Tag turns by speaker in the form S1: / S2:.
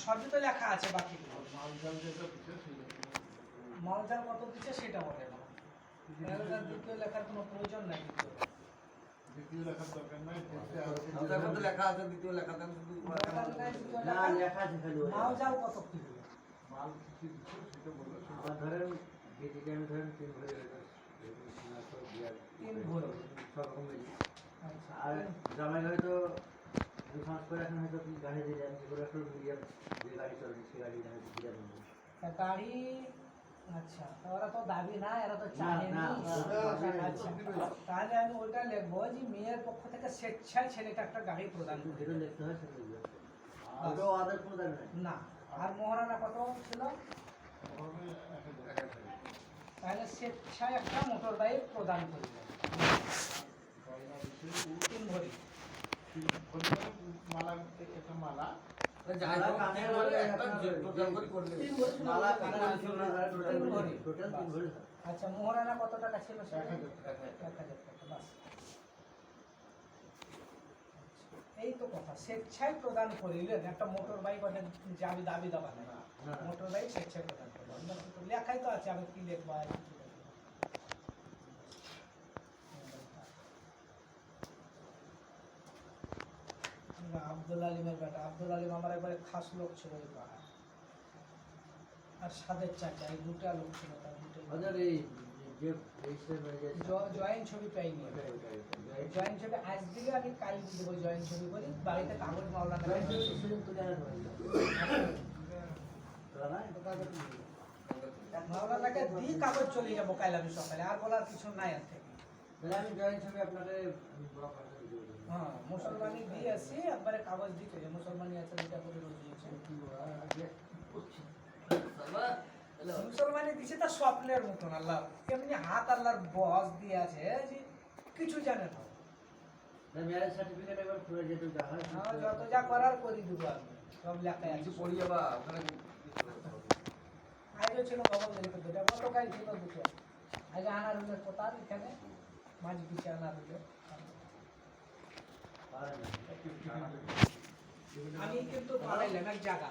S1: সবই তো লেখা আছে বাকি
S2: মালজাল যেটা পিছে ছিল
S1: মালজাল কত দিচ্ছে সেটা বলে না এলাকার দ্বিতীয় লেখার কোনো প্রয়োজন নাই
S2: দ্বিতীয় লেখার দরকার নাই
S3: দেখো তো লেখা আছে দ্বিতীয় লেখাতে আমি শুধু
S4: না লেখা আছে খালি
S1: মালজাল কত কি হলো
S2: মাল কি দিচ্ছে সেটা বললো
S4: আমার ধরেন যেদিকে আমি ধরেন 3 ভরি রেখে
S1: 3 ভরি
S4: সব রকম মিলি
S1: আচ্ছা
S4: আর জামাই হয়তো দুখান করে এখন হয়তো কি গাড়ি দিয়ে যান যেগুলো একটু মিডিয়াম যে গাড়ি চলে সে গাড়ি জানে দিয়ে যাবেন
S1: তা গাড়ি আচ্ছা তো ওরা তো দাবি না এরা তো চায়
S4: না,
S1: না আচ্ছা তাহলে আমি ওইটা লিখবো যে মেয়ের পক্ষ থেকে স্বেচ্ছায় ছেলেকে একটা গাড়ি প্রদান করবে
S4: যেটা লিখতে হয় সেটা লিখতে হবে ওটাও আদার কোনো দাবি নাই
S1: না আর মহারানা কত ছিল তাহলে স্বেচ্ছায় একটা মোটর বাইক প্রদান করবে 3 ভরি
S2: মালা একটা মালা
S3: যাই হোক একটা টোটাল করে করলে
S4: মালা কানের সোনা টোটাল
S1: 3 ভরি
S4: টোটাল 3 ভরি
S1: আচ্ছা মহারানা কত টাকা ছিল সেটা
S2: 1000
S1: 1000 টাকা বাস এই তো কথা স্বেচ্ছায় প্রদান করিলেন একটা মোটর বাইক ওদের যাবি দাবি দাবা নাই মোটর বাইক স্বেচ্ছায় প্রদান করলেন তো লেখাই তো আছে আমি কি লিখবো আর কি লিখবো। আব্দুল আলিমের বেটা আব্দুল আলিম আমার একবারে খাস লোক ছিল ওই পাড়া আর সাদের চাচা এই দুটা লোক ছিল তার দুটো
S4: ওদের এই যে রেজিস্টার হয়ে যায়
S1: জয়েন্ট ছবি পাইনি জয়েন্ট ছবি আজ দিলে আমি কাল দেবো জয়েন্ট ছবি বলি বাড়িতে কাগজ মাওলা করে মাওলানাকে দি কাগজ চলে যাবো কাল আমি সকালে আর বলার কিছু নাই আর থেকে
S4: আমি জয়েন্ট ছবি আপনাকে
S1: হ্যাঁ মুসলমানি দিয়ে আসি একবারে কাগজ দিতে যে মুসলমানি আছে এটা করে রয়েছে মুসলমানি দিছে তার স্বপ্নের মতন আল্লাহ এমনি হাত আল্লাহর বস দিয়ে আছে যে কিছু জানে না
S4: ম্যারেজ সার্টিফিকেট এবার পুরো যেতে হয়
S1: যত যা করার করি দেবো আমি সব লেখায় আছে
S3: কিছু পড়ি যাবা ওখানে
S1: আজও ছিল খবর দেখে দুটো গতকাল ছিল দুটো আজ আনার হলে কোথাও এখানে মাঝ পিছিয়ে আনার হলে আমি কিন্তু পালাইলাম এক জায়গা